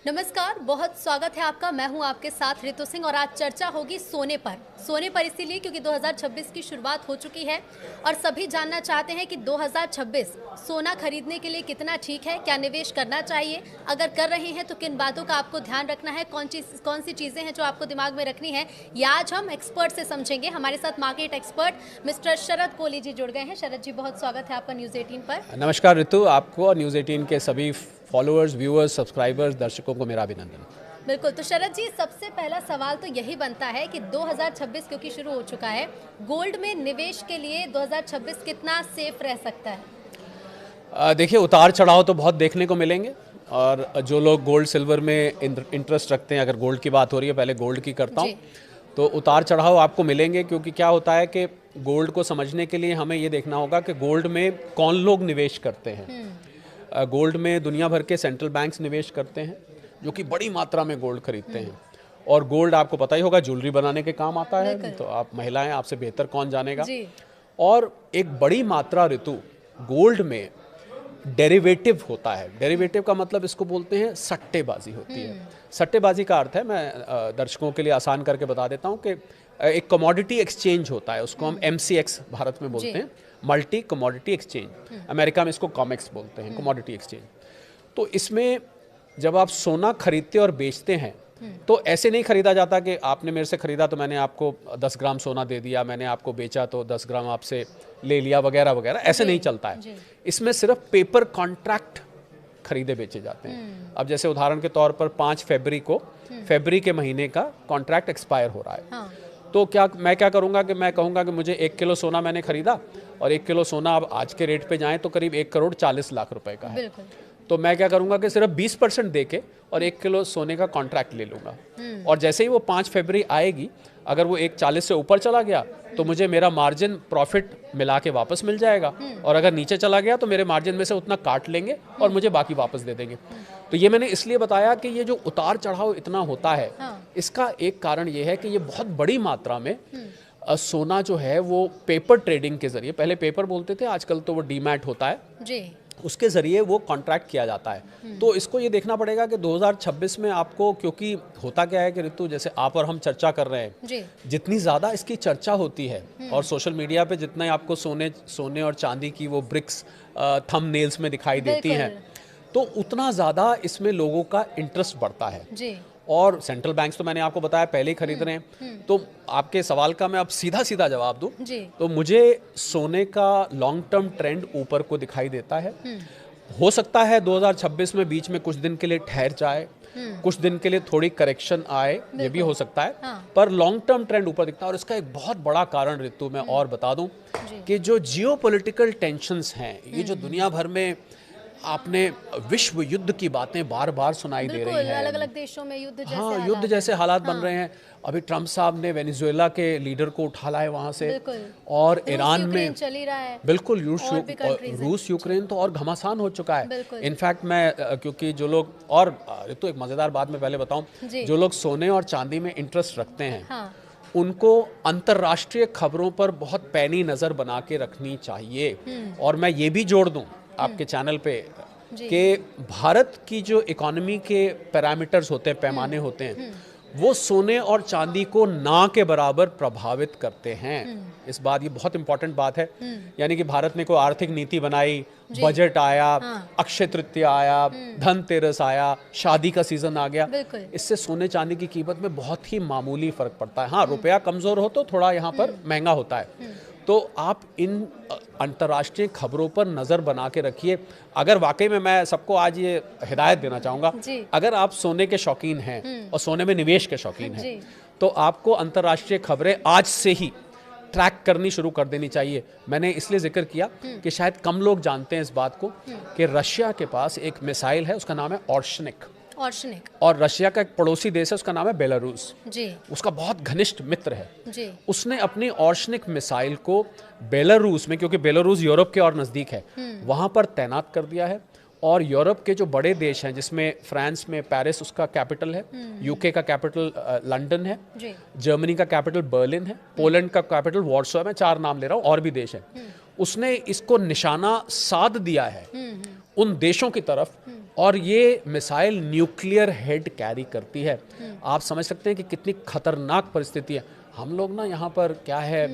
नमस्कार, बहुत स्वागत है आपका। मैं हूं आपके साथ ऋतु सिंह और आज चर्चा होगी सोने पर इसीलिए क्योंकि 2026 की शुरुआत हो चुकी है और सभी जानना चाहते हैं कि 2026 सोना खरीदने के लिए कितना ठीक है, क्या निवेश करना चाहिए, अगर कर रहे हैं तो किन बातों का आपको ध्यान रखना है, कौन सी चीज़ें हैं जो आपको दिमाग में रखनी है, ये आज हम एक्सपर्ट से समझेंगे। हमारे साथ मार्केट एक्सपर्ट मिस्टर शरद कोहली जी जुड़ गए हैं। शरद जी, बहुत स्वागत है आपका न्यूज़ 18 पर। नमस्कार ऋतु, आपको और न्यूज़ 18 के सभी फॉलोअर्स, व्यूअर्स, सब्सक्राइबर्स, दर्शकों को मेरा अभिनंदन। बिल्कुल, तो शरद जी, सबसे पहला सवाल तो यही बनता है कि 2026 क्योंकि शुरू हो चुका है, गोल्ड में निवेश के लिए 2026 कितना सेफ रह सकता है? देखिए, उतार चढ़ाव तो बहुत देखने को मिलेंगे और जो लोग गोल्ड सिल्वर में इंटरेस्ट रखते हैं, अगर गोल्ड की बात हो रही है, पहले गोल्ड की करता हूँ, तो उतार चढ़ाव आपको मिलेंगे। क्योंकि क्या होता है कि गोल्ड को समझने के लिए हमें ये देखना होगा कि गोल्ड में कौन लोग निवेश करते हैं। गोल्ड में दुनिया भर के सेंट्रल बैंक्स निवेश करते हैं, जो कि बड़ी मात्रा में गोल्ड खरीदते हैं। और गोल्ड आपको पता ही होगा ज्वेलरी बनाने के काम आता है, तो आप महिलाएं, आपसे बेहतर कौन जानेगा। और एक बड़ी मात्रा ऋतु गोल्ड में डेरिवेटिव होता है। डेरिवेटिव का मतलब इसको बोलते हैं सट्टेबाजी होती है। सट्टेबाजी का अर्थ है, मैं दर्शकों के लिए आसान करके बता देता हूँ कि एक कमोडिटी एक्सचेंज होता है, उसको हम MCX भारत में बोलते हैं, मल्टी कमोडिटी एक्सचेंज। अमेरिका में इसको कॉमेक्स बोलते हैं, कमोडिटी एक्सचेंज। तो इसमें जब आप सोना खरीदते और बेचते हैं तो ऐसे नहीं खरीदा जाता कि आपने मेरे से खरीदा तो मैंने आपको 10 ग्राम सोना दे दिया, मैंने आपको बेचा तो 10 ग्राम आपसे ले लिया, वगैरह वगैरह। ऐसे नहीं चलता है। इसमें सिर्फ पेपर कॉन्ट्रैक्ट खरीदे बेचे जाते हैं। अब जैसे उदाहरण के तौर पर 5 फरवरी को, फरवरी के महीने का कॉन्ट्रैक्ट एक्सपायर हो रहा है। तो मैं क्या करूंगा कि मैं कहूंगा कि मुझे 1 किलो सोना मैंने खरीदा और 1 किलो सोना अब आज के रेट पे जाए तो करीब 1,40,00,000 रुपए का है। तो मैं क्या करूंगा कि सिर्फ 20% दे के और 1 किलो सोने का कॉन्ट्रैक्ट ले लूंगा। और जैसे ही वो 5 फरवरी आएगी, अगर वो 1,40 से ऊपर चला गया तो मुझे मेरा मार्जिन प्रॉफिट मिला के वापस मिल जाएगा, और अगर नीचे चला गया तो मेरे मार्जिन में से उतना काट लेंगे और मुझे बाकी वापस दे देंगे। तो ये मैंने इसलिए बताया कि ये जो उतार चढ़ाव इतना होता है, इसका एक कारण ये है कि ये बहुत बड़ी मात्रा में सोना जो है वो पेपर ट्रेडिंग के जरिए, पहले पेपर बोलते थे, आजकल तो वो डीमैट होता है, उसके ज़रिए वो कॉन्ट्रैक्ट किया जाता है। तो इसको ये देखना पड़ेगा कि 2026 में आपको, क्योंकि होता क्या है कि ऋतु, जैसे आप और हम चर्चा कर रहे हैं, जितनी ज़्यादा इसकी चर्चा होती है और सोशल मीडिया पे जितना आपको सोने और चांदी की वो ब्रिक्स थंबनेल्स में दिखाई देती हैं, तो उतना ज़्यादा इसमें लोगों का इंटरेस्ट बढ़ता है। और सेंट्रल बैंक्स तो मैंने आपको बताया पहले ही खरीद रहे हैं। तो आपके सवाल का मैं अब सीधा सीधा जवाब दूं तो मुझे सोने का लॉन्ग टर्म ट्रेंड ऊपर को दिखाई देता है। हो सकता है 2026 में बीच में कुछ दिन के लिए ठहर जाए, कुछ दिन के लिए थोड़ी करेक्शन आए, ये भी हो सकता है, पर लॉन्ग टर्म ट्रेंड ऊपर दिखता है। और इसका एक बहुत बड़ा कारण ऋतु मैं और बता दूं कि जो जियोपॉलिटिकल टेंशंस हैं, ये जो दुनिया भर में आपने विश्व युद्ध की बातें बार बार सुनाई दे रही हैं, अलग अलग देशों में युद्ध जैसे युद्ध जैसे हालात बन रहे हैं। अभी ट्रम्प साहब ने वेनेजुएला के लीडर को उठा लाया वहां से, और ईरान में चल ही रहा है। बिल्कुल, रूस यूक्रेन तो और घमासान हो चुका है। इनफैक्ट मैं क्योंकि जो लोग, और तो एक मजेदार बात मैं पहले बताऊं, जो लोग सोने और चांदी में इंटरेस्ट रखते हैं, उनको अंतर्राष्ट्रीय खबरों पर बहुत पैनी नजर बना के रखनी चाहिए। और मैं ये भी जोड़ दूं आपके चैनल पे कि भारत की जो इकोनॉमी के पैरामीटर्स होते हैं, पैमाने होते हैं, वो सोने और चांदी को ना के बराबर प्रभावित करते हैं। इस बात, ये बहुत इंपॉर्टेंट बात है। यानी कि भारत ने कोई आर्थिक नीति बनाई, बजट आया, अक्षय तृतीया आया, धनतेरस आया, शादी का सीजन आ गया, इससे सोने चांदी की कीमत में बहुत ही मामूली फर्क पड़ता है। हाँ, रुपया कमजोर हो तो थोड़ा यहाँ पर महंगा होता है। तो आप इन अंतर्राष्ट्रीय खबरों पर नज़र बना के रखिए। अगर वाकई में, मैं सबको आज ये हिदायत देना चाहूँगा, अगर आप सोने के शौकीन हैं और सोने में निवेश के शौकीन हैं, तो आपको अंतर्राष्ट्रीय खबरें आज से ही ट्रैक करनी शुरू कर देनी चाहिए। मैंने इसलिए जिक्र किया कि शायद कम लोग जानते हैं इस बात को कि रशिया के पास एक मिसाइल है, उसका नाम है ऑर्शनिक। और रशिया का एक पड़ोसी देश है, उसका नाम है बेलारूस। उसका बहुत घनिष्ठ मित्र है। उसने अपनी ऑर्शनिक मिसाइल को बेलारूस में, क्योंकि बेलारूस यूरोप के और नजदीक है, वहां पर तैनात कर दिया है। और यूरोप के जो बड़े देश हैं, जिसमें फ्रांस में पेरिस उसका कैपिटल है, यूके का कैपिटल लंदन है, जर्मनी का कैपिटल बर्लिन है, पोलैंड का कैपिटल वॉर्सो है, मैं 4 नाम ले रहा हूँ, और भी देश हैं, उसने इसको निशाना साध दिया है उन देशों की तरफ और ये मिसाइल न्यूक्लियर हेड कैरी करती है। आप समझ सकते हैं कि कितनी खतरनाक परिस्थिति है। हम लोग ना यहाँ पर क्या है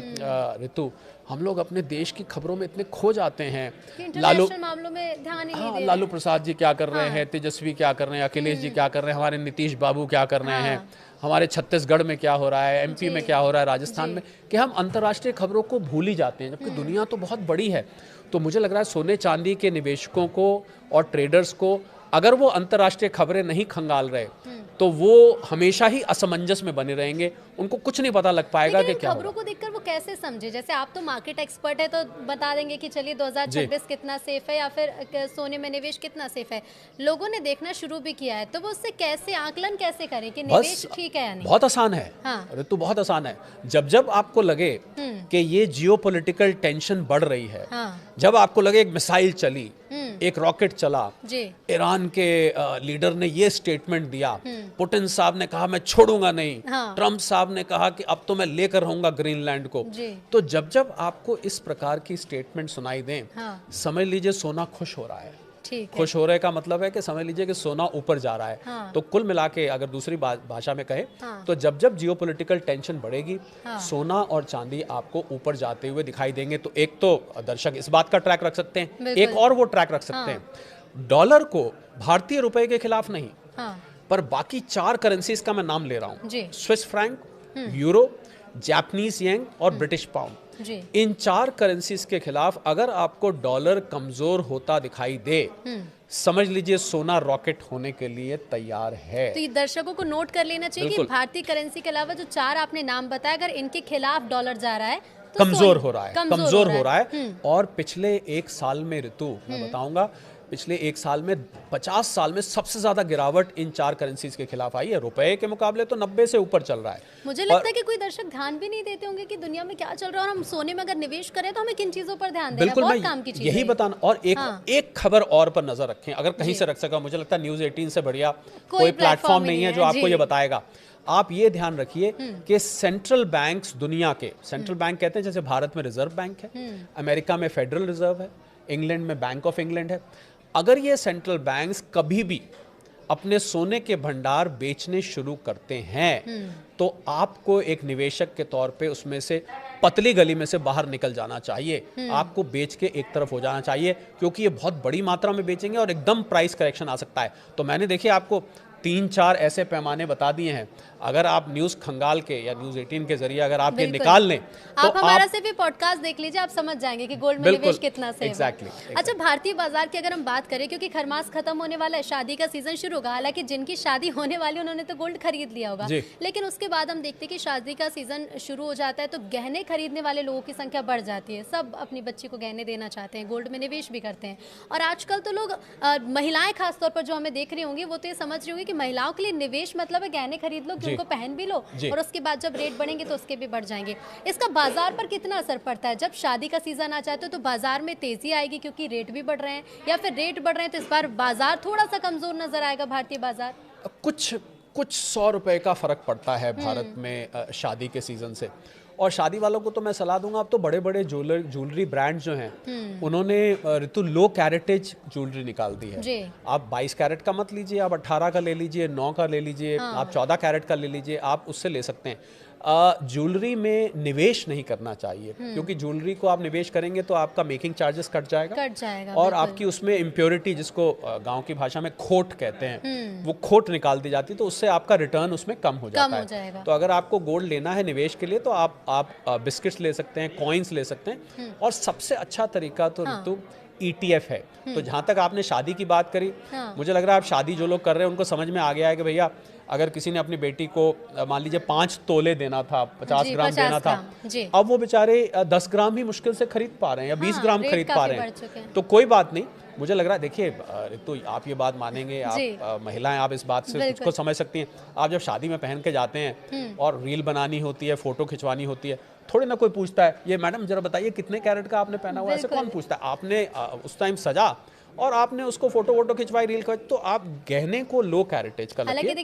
ऋतु, हम लोग अपने देश की खबरों में इतने खो जाते हैं। इंटरनेशनल मामलों में ध्यान ही नहीं दे रहे। लालू प्रसाद जी क्या कर रहे हैं, तेजस्वी क्या कर रहे हैं, अखिलेश जी क्या कर रहे हैं, हमारे नीतीश बाबू क्या कर रहे हैं, हमारे छत्तीसगढ़ में क्या हो रहा है, एमपी में क्या हो रहा है, राजस्थान में, कि हम अंतर्राष्ट्रीय खबरों को भूल ही जाते हैं, जबकि दुनिया तो बहुत बड़ी है। तो मुझे लग रहा है सोने चांदी के निवेशकों को और ट्रेडर्स को अगर वो अंतर्राष्ट्रीय खबरें नहीं खंगाल रहे तो वो हमेशा ही असमंजस में बने रहेंगे, उनको कुछ नहीं पता लग पाएगा कि क्या खबरों को देखकर वो कैसे समझे। जैसे आप तो मार्केट एक्सपर्ट है तो बता देंगे कि चलिए 2026 कितना सेफ है या फिर सोने में निवेश कितना सेफ है। लोगों ने देखना शुरू भी किया है तो वो उससे कैसे आकलन कैसे करें कि निवेश ठीक है या नहीं? बहुत आसान है ऋतु, बहुत आसान है। जब जब आपको लगे कि ये जियोपॉलिटिकल टेंशन बढ़ रही है, जब आपको लगे एक मिसाइल चली, एक रॉकेट चला, ईरान के लीडर ने ये स्टेटमेंट दिया, पुतिन साहब ने कहा मैं छोड़ूंगा नहीं, ट्रंप साहब ने कहा कि अब तो मैं लेकर रहूंगा ग्रीनलैंड को, तो जब जब आपको इस प्रकार की स्टेटमेंट सुनाई दें, समझ लीजिए सोना खुश हो रहा है। खुश हो रहे का मतलब है कि समझ लीजिए कि सोना ऊपर जा रहा है। तो कुल मिला के अगर दूसरी भाषा में कहे तो जब जब जियोपॉलिटिकल टेंशन बढ़ेगी, सोना और चांदी आपको ऊपर जाते हुए दिखाई देंगे। तो एक तो दर्शक इस बात का ट्रैक रख सकते हैं, एक और वो ट्रैक रख सकते हैं, डॉलर को भारतीय रुपए के खिलाफ नहीं, पर बाकी 4 करेंसीज का मैं नाम ले रहा हूँ, Swiss franc, euro, Japanese yen और ब्रिटिश पाउंड। इन 4 करेंसीज के खिलाफ अगर आपको डॉलर कमजोर होता दिखाई दे, समझ लीजिए सोना रॉकेट होने के लिए तैयार है। तो ये दर्शकों को नोट कर लेना चाहिए कि भारतीय करेंसी के अलावा जो 4 आपने नाम बताया, अगर इनके खिलाफ डॉलर जा रहा है तो कमजोर हो रहा है। और पिछले 1 साल में ऋतु मैं बताऊंगा, पिछले 1 साल में 50 साल में सबसे ज्यादा गिरावट इन 4 करेंसीज के खिलाफ आई है। रुपए के मुकाबले तो 90 से ऊपर चल रहा है। मुझे लगता है कि कोई दर्शक ध्यान भी नहीं देते होंगे कि दुनिया में क्या चल रहा है, और हम सोने में अगर निवेश करें तो हमें किन चीजों पर ध्यान देना है। बहुत काम की चीज यही बताना। और एक खबर और पर नजर रखें, अगर कहीं से रख सका, मुझे लगता है न्यूज़ 18 से बढ़िया कोई प्लेटफॉर्म नहीं है जो आपको ये बताएगा। आप ये ध्यान रखिए कि सेंट्रल बैंक्स दुनिया के, सेंट्रल बैंक कहते हैं जैसे भारत में रिजर्व बैंक है, अमेरिका में फेडरल रिजर्व है, इंग्लैंड में बैंक ऑफ इंग्लैंड है, अगर ये सेंट्रल बैंक्स कभी भी अपने सोने के भंडार बेचने शुरू करते हैं तो आपको एक निवेशक के तौर पे उसमें से पतली गली में से बाहर निकल जाना चाहिए। आपको बेच के एक तरफ हो जाना चाहिए, क्योंकि ये बहुत बड़ी मात्रा में बेचेंगे और एकदम प्राइस करेक्शन आ सकता है। तो मैंने देखिए आपको 3-4 ऐसे पैमाने बता दिए हैं। अगर आप न्यूज़ खंगाल के या न्यूज़ 18 के जरिए अगर आप ये निकाल लें तो आप हमारा सिर्फ पॉडकास्ट देख लीजिए, आप समझ जाएंगे कि गोल्ड में निवेश कितना सेफ है। अच्छा, भारतीय बाजार की अगर हम बात करें, क्योंकि खरमास खत्म होने वाला है, शादी का सीजन शुरू होगा। हालांकि जिनकी शादी होने वाली उन्होंने तो गोल्ड खरीद लिया होगा, लेकिन उसके बाद हम देखते हैं कि शादी का सीजन शुरू हो जाता है तो गहने खरीदने वाले लोगों की संख्या बढ़ जाती है। सब अपनी बच्ची को गहने देना चाहते हैं, गोल्ड में निवेश भी करते हैं। और आजकल तो लोग, महिलाएं खासतौर पर जो हमें देख रही होंगी, वो तो ये समझ रही होंगी कि महिलाओं के लिए निवेश मतलब है गहने खरीद लो, जिनको पहन भी लो, और उसके बाद जब रेट बढ़ेंगे तो उसके भी बढ़ जाएंगे। इसका बाजार पर कितना असर पड़ता है? जब शादी का सीजन आ जाता है तो बाजार में तेजी आएगी क्योंकि रेट भी बढ़ रहे हैं, या फिर रेट बढ़ रहे हैं तो इस बार बाजार थोड़ा सा कमजोर नजर आएगा, भारतीय बाजार? कुछ 100 रुपए का फर्क पड़ता है भारत में शादी के सीजन से। और शादी वालों को तो मैं सलाह दूंगा, अब तो बड़े बड़े ज्वेलरी ब्रांड जो हैं उन्होंने ऋतु लो कैरेटेज ज्वेलरी निकाल दी है। आप 22 कैरेट का मत लीजिए, आप 18 का ले लीजिए, 9 का ले लीजिए, आप 14 कैरेट का ले लीजिए, आप उससे ले सकते हैं। ज्वेलरी में निवेश नहीं करना चाहिए, क्योंकि ज्वेलरी को आप निवेश करेंगे तो आपका मेकिंग चार्जेस कट जाएगा और आपकी उसमें इम्प्योरिटी, जिसको गांव की भाषा में खोट कहते हैं, वो खोट निकाल दी जाती है, तो उससे आपका रिटर्न उसमें कम हो जाता है। तो अगर आपको गोल्ड लेना है निवेश के लिए तो आप बिस्किट्स ले सकते हैं, कॉइन्स ले सकते हैं, और सबसे अच्छा तरीका तो ऋतु ETF है। तो जहां तक आपने शादी की बात करी, मुझे लग रहा है आप शादी जो लोग कर रहे हैं उनको समझ में आ गया है कि भैया अगर किसी ने अपनी बेटी को मान लीजिए 5 तोले देना था, 50 ग्राम देना था, अब वो बेचारे 10 ग्राम ही मुश्किल से खरीद पा रहे हैं या 20 ग्राम खरीद पा रहे हैं। तो कोई बात नहीं, मुझे लग रहा है, देखिए तो आप ये बात मानेंगे, आप महिलाएं, आप इस बात से कुछ को समझ सकती हैं। आप जब शादी में पहन के जाते हैं और रील बनानी होती है, फोटो खिंचवानी होती है, थोड़ी ना कोई पूछता है ये मैडम जरा बताइए कितने कैरेट का आपने पहना हुआ है, ऐसे कौन पूछता है। आपने उस टाइम सजा और आपने उसको फोटो खिंचवाई, रील खिंचवाई, तो आप गहने को लो कैरेटेज का लगे।